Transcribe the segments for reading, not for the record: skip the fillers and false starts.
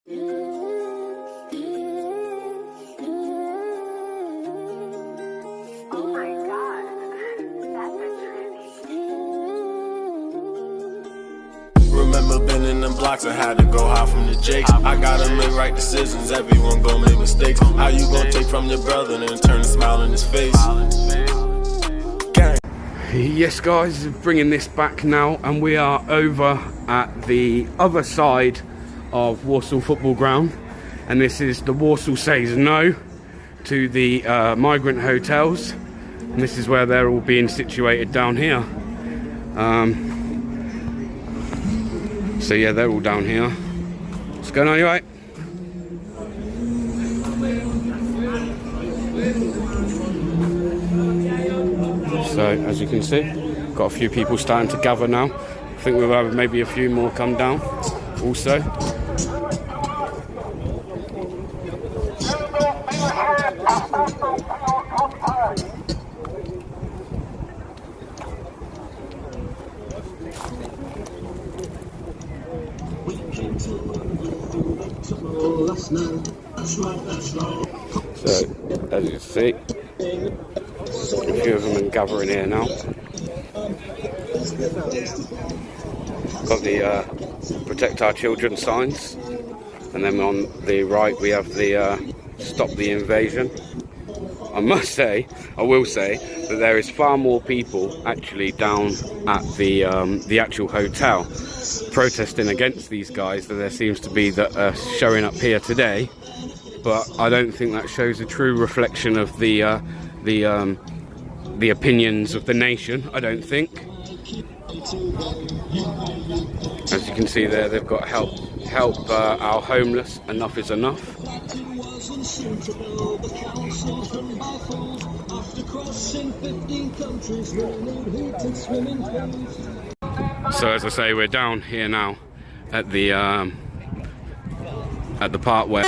Remember been in them blocks, I had to go hide from the jakes. I gotta make right decisions, everyone gon' make mistakes. How you gon' take from your brother and then turn a smile in his face? Gang. Yes guys, bringing this back now, and we are over at the other side of Walsall Football Ground, and this is the Walsall Says No to the migrant hotels, and this is where they're all being situated down here. So yeah, they're all down here. What's going on, you right? So as you can see, got a few people starting to gather now. I think we'll have maybe a few more come down also. So, as you can see, a few of them are gathering here now. Got the Protect Our Children signs, and then on the right we have the Stop the Invasion. I will say that there is far more people actually down at the actual hotel protesting against these guys than there seems to be that are showing up here today. But I don't think that shows a true reflection of the opinions of the nation. I don't think. As you can see there, they've got help our homeless. Enough is enough. So as I say, we're down here now at the part where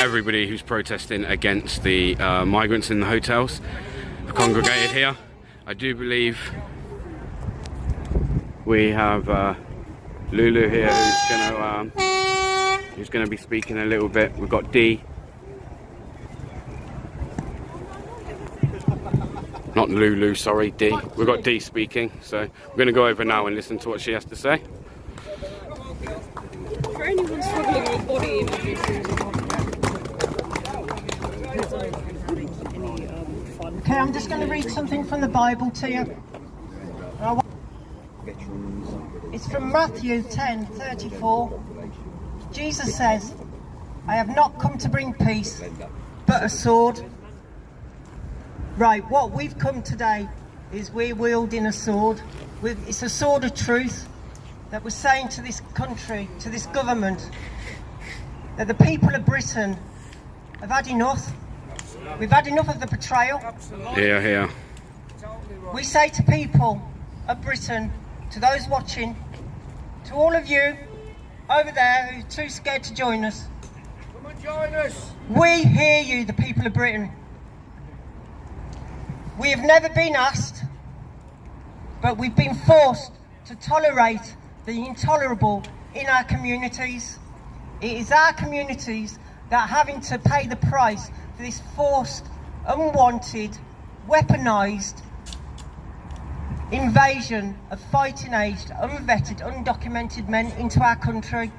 everybody who's protesting against the migrants in the hotels have congregated here. I do believe we have Lulu here who's gonna be speaking a little bit. We've got Dee. Not Lulu, sorry, Dee. We've got Dee speaking, so we're going to go over now and listen to what she has to say. For anyone struggling with body images, okay, I'm just going to read something from the Bible to you. It's from Matthew 10:34. Jesus says, "I have not come to bring peace, but a sword." Right, what we've come today is we're wielding a sword. It's a sword of truth that we're saying to this country, to this government, that the people of Britain have had enough. We've had enough of the betrayal. Here, here. We say to people of Britain, to those watching, to all of you over there who are too scared to join us, come and join us. We hear you, the people of Britain. We have never been asked, but we've been forced to tolerate the intolerable in our communities. It is our communities that are having to pay the price for this forced, unwanted, weaponised invasion of fighting-aged, unvetted, undocumented men into our country.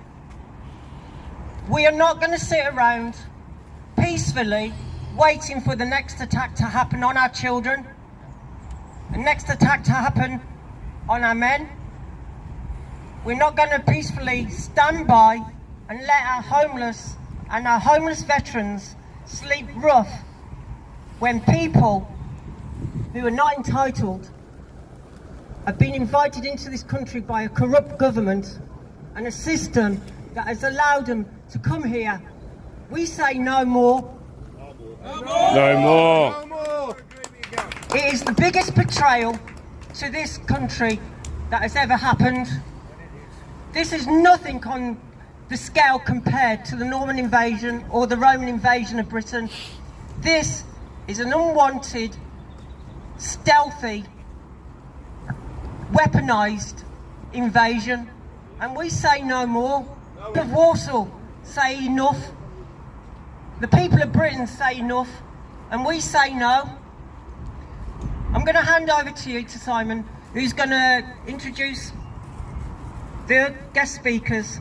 We are not going to sit around peacefully waiting for the next attack to happen on our children, the next attack to happen on our men. We're not going to peacefully stand by and let our homeless and our homeless veterans sleep rough when people who are not entitled have been invited into this country by a corrupt government and a system that has allowed them to come here. We say no more. No more. No more. It is the biggest betrayal to this country that has ever happened. This is nothing on the scale compared to the Norman invasion or the Roman invasion of Britain. This is an unwanted, stealthy, weaponised invasion, and we say no more. Of Walsall say enough. The people of Britain say enough, and we say no. I'm going to hand over to you, to Simon, who's going to introduce the guest speakers.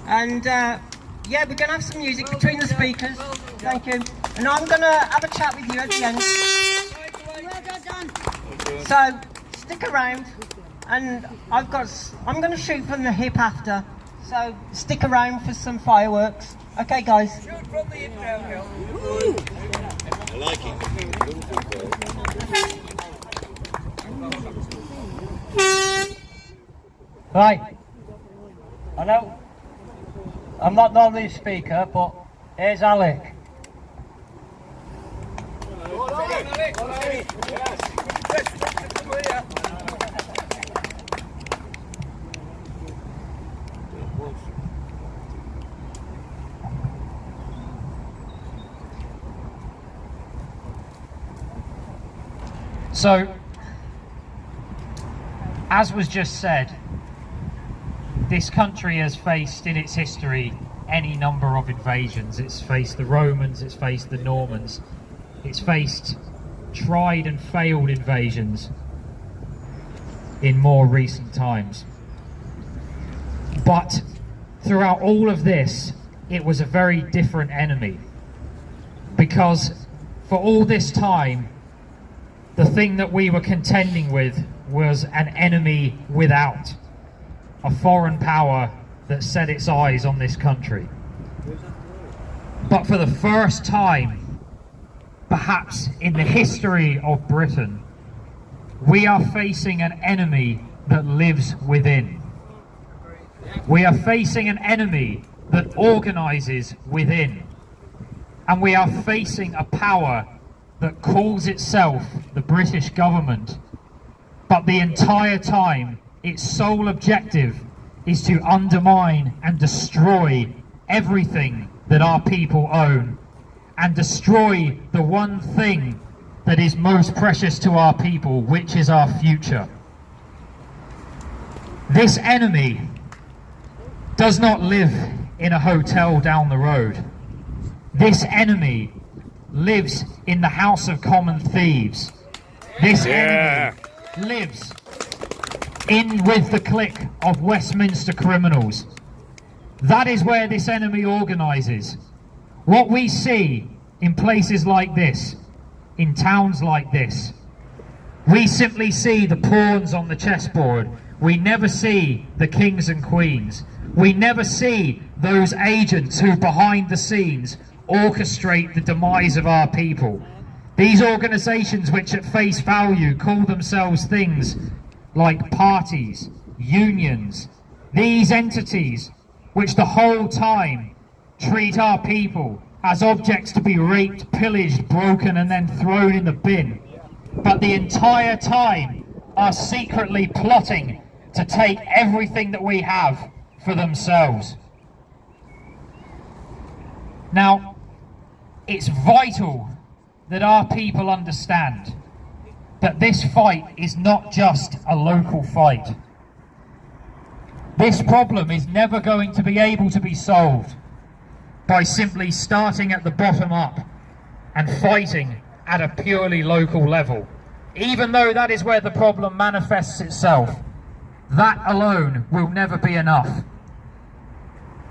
And yeah, we're going to have some music between the speakers. Thank you. And I'm going to have a chat with you at the end. So stick around, and I'm going to shoot from the hip after. So stick around for some fireworks. Okay, guys. Shoot from the hip downhill. I like it. Right. I know I'm not normally a speaker, but here's Alec. So, as was just said, this country has faced in its history any number of invasions. It's faced the Romans, it's faced the Normans, it's faced tried and failed invasions in more recent times. But throughout all of this, it was a very different enemy, because for all this time, the thing that we were contending with was an enemy without, a foreign power that set its eyes on this country. But for the first time, perhaps in the history of Britain, we are facing an enemy that lives within. We are facing an enemy that organises within. And we are facing a power that calls itself the British government, but the entire time its sole objective is to undermine and destroy everything that our people own, and destroy the one thing that is most precious to our people, which is our future. This enemy does not live in a hotel down the road. This enemy lives in the House of Common Thieves. This enemy lives in with the clique of Westminster criminals. That is where this enemy organises. What we see in places like this, in towns like this, we simply see the pawns on the chessboard. We never see the kings and queens. We never see those agents who behind the scenes orchestrate the demise of our people. These organisations which at face value call themselves things like parties, unions, these entities which the whole time treat our people as objects to be raped, pillaged, broken and then thrown in the bin, but the entire time are secretly plotting to take everything that we have for themselves. Now, it's vital that our people understand that this fight is not just a local fight. This problem is never going to be able to be solved by simply starting at the bottom up and fighting at a purely local level. Even though that is where the problem manifests itself, that alone will never be enough.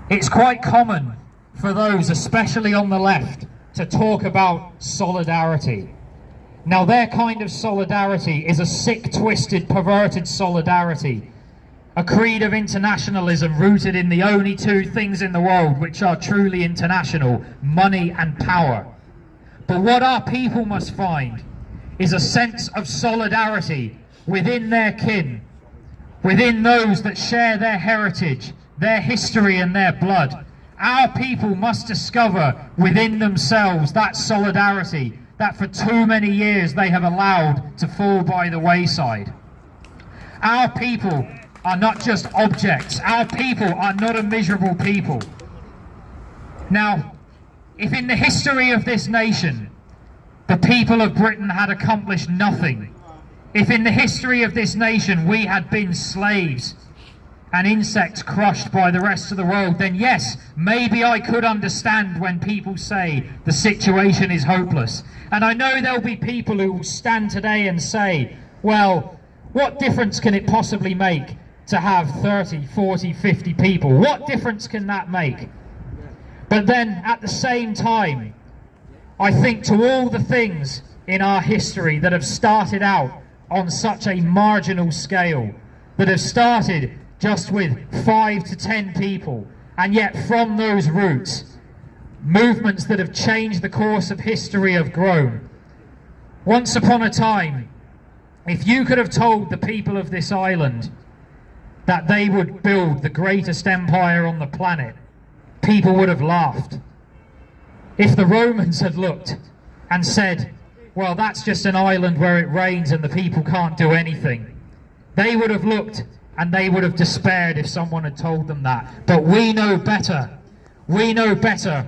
It's quite common for those, especially on the left, to talk about solidarity. Now their kind of solidarity is a sick, twisted, perverted solidarity. A creed of internationalism rooted in the only two things in the world which are truly international: money and power. But what our people must find is a sense of solidarity within their kin, within those that share their heritage, their history and their blood. Our people must discover within themselves that solidarity that for too many years they have allowed to fall by the wayside. Our people are not just objects. Our people are not a miserable people. Now, if in the history of this nation the people of Britain had accomplished nothing, if in the history of this nation we had been slaves, and insects crushed by the rest of the world, then yes, maybe I could understand when people say the situation is hopeless. And I know there'll be people who will stand today and say, well, what difference can it possibly make to have 30, 40, 50 people? What difference can that make? But then at the same time, I think to all the things in our history that have started out on such a marginal scale, that have started just with 5 to 10 people, and yet from those roots, movements that have changed the course of history have grown. Once upon a time, if you could have told the people of this island that they would build the greatest empire on the planet, people would have laughed. If the Romans had looked and said, well, that's just an island where it rains and the people can't do anything, they would have looked and they would have despaired if someone had told them that. But we know better. We know better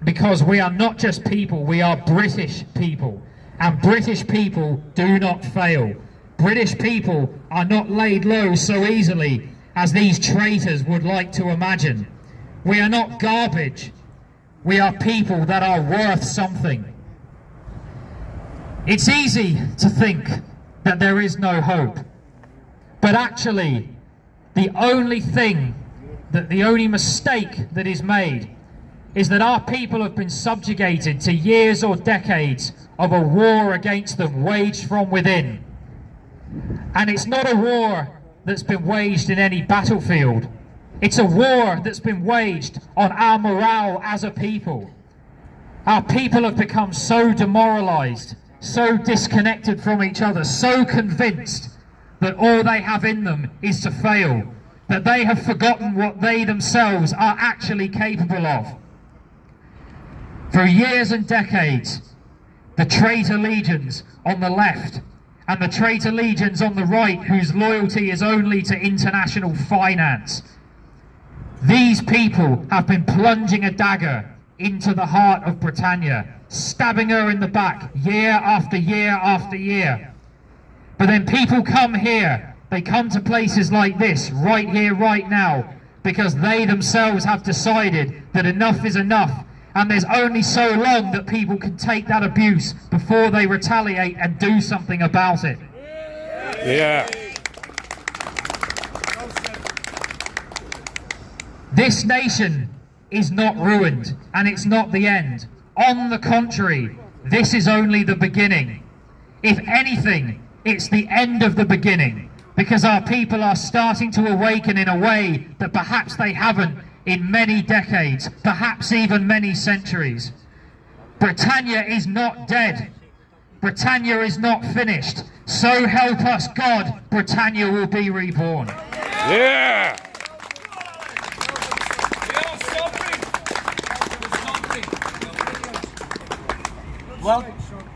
because we are not just people, we are British people. And British people do not fail. British people are not laid low so easily as these traitors would like to imagine. We are not garbage. We are people that are worth something. It's easy to think that there is no hope. But actually, the only mistake that is made is that our people have been subjugated to years or decades of a war against them waged from within. And it's not a war that's been waged in any battlefield. It's a war that's been waged on our morale as a people. Our people have become so demoralized, so disconnected from each other, so convinced that all they have in them is to fail, that they have forgotten what they themselves are actually capable of. For years and decades, the traitor legions on the left and the traitor legions on the right, whose loyalty is only to international finance, these people have been plunging a dagger into the heart of Britannia, stabbing her in the back year after year after year. But then people come here, they come to places like this, right here, right now, because they themselves have decided that enough is enough, and there's only so long that people can take that abuse before they retaliate and do something about it. Yeah. This nation is not ruined, and it's not the end. On the contrary, this is only the beginning. If anything, it's the end of the beginning, because our people are starting to awaken in a way that perhaps they haven't in many decades, perhaps even many centuries. Britannia is not dead. Britannia is not finished. So help us God, Britannia will be reborn. Yeah.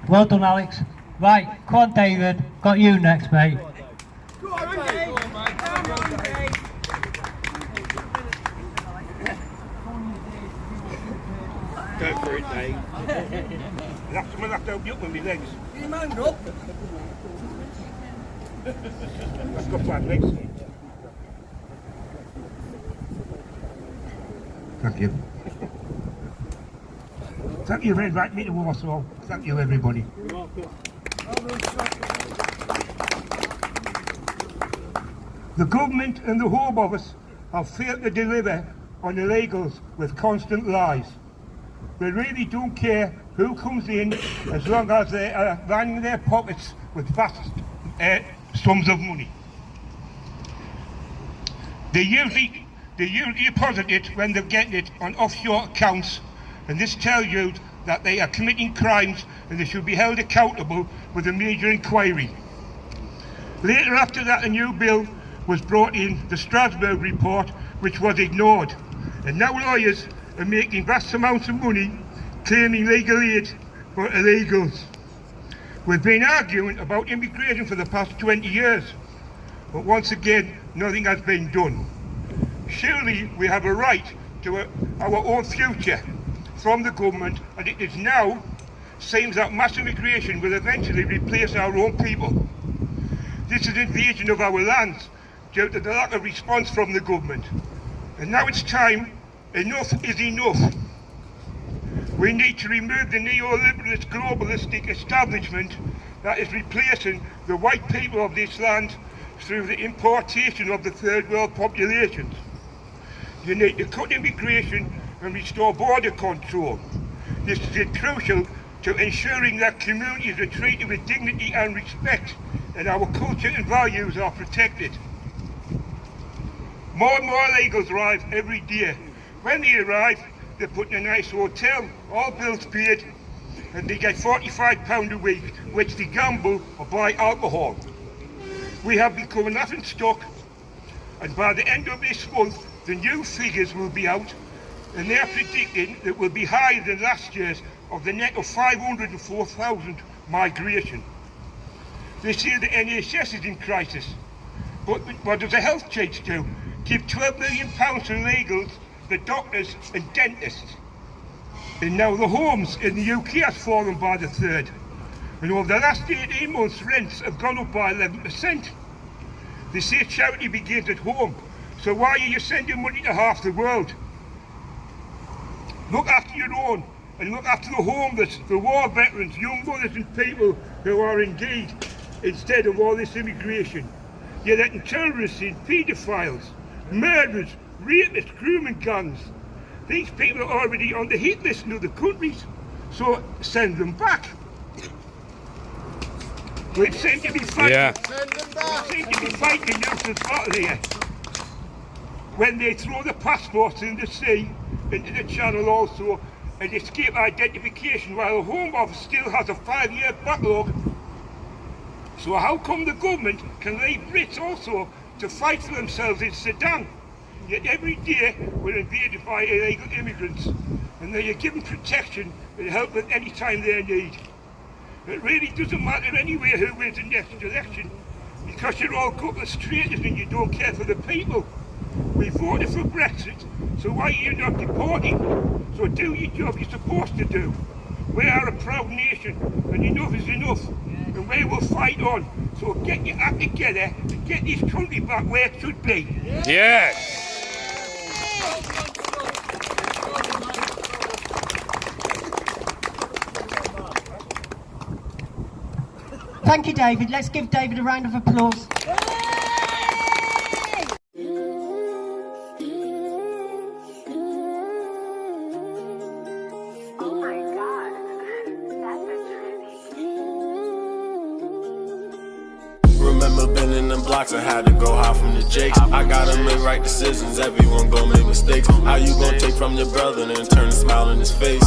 Well done, Alex. Right, come on, David. Got you next, mate. Go for it, Dave. I'm gonna have to help you up with my legs. You man up. I've got bad legs. Thank you. Thank you, Red Right, me to Warsaw. Thank you, everybody. The government and the Home Office have failed to deliver on illegals with constant lies. They really don't care who comes in as long as they are lining their pockets with vast sums of money. They usually deposit it when they're getting it on offshore accounts, and this tells you that they are committing crimes and they should be held accountable with a major inquiry. Later after that, a new bill was brought in, the Strasbourg report, which was ignored. And now lawyers are making vast amounts of money claiming legal aid for illegals. We've been arguing about immigration for the past 20 years, but once again, nothing has been done. Surely we have a right to our own future from the government, and it is now seems that mass immigration will eventually replace our own people. This is an invasion of our lands, due to the lack of response from the government. And now it's time, enough is enough. We need to remove the neoliberalist globalistic establishment that is replacing the white people of this land through the importation of the third world populations. You need to cut immigration and restore border control. This is crucial to ensuring that communities are treated with dignity and respect and our culture and values are protected. More and more illegals arrive every day. When they arrive, they're put in a nice hotel, all bills paid, and they get £45 a week, which they gamble or buy alcohol. We have become a laughing stock, and by the end of this month, the new figures will be out, and they're predicting that will be higher than last year's of the net of 504,000 migration. They say the NHS is in crisis, but what does the health change do? Give £12 million to illegals, the doctors and dentists. And now the homes in the UK has fallen by the third. And over the last 18 months, rents have gone up by 11%. They say charity begins at home, so why are you sending money to half the world? Look after your own, and look after the homeless, the war veterans, young mothers and people who are in need, instead of all this immigration. You're letting terrorists in, paedophiles, murderers, rapists, grooming gangs. These people are already on the hit list in other countries, so send them back. We seem to be fighting, Nelson's battle here. When they throw the passports in the sea, into the channel also, and escape identification, while the Home Office still has a 5-year backlog. So how come the government can leave Brits also to fight for themselves in Sudan? Yet every day we're invaded by illegal immigrants, and they are given protection and help at any time they need. It really doesn't matter anyway who wins the next election, because you're all a couple of traitors and you don't care for the people. We voted for Brexit, so why are you not deporting? So do your job you're supposed to do. We are a proud nation, and enough is enough, and we will fight on. So get your act together and get this country back where it should be. Yes! Thank you, David. Let's give David a round of applause. Remember been in them blocks and had to go hide from the jakes. I gotta make right decisions, everyone gon' make mistakes. How you gon' take from your brother and turn a smile in his face?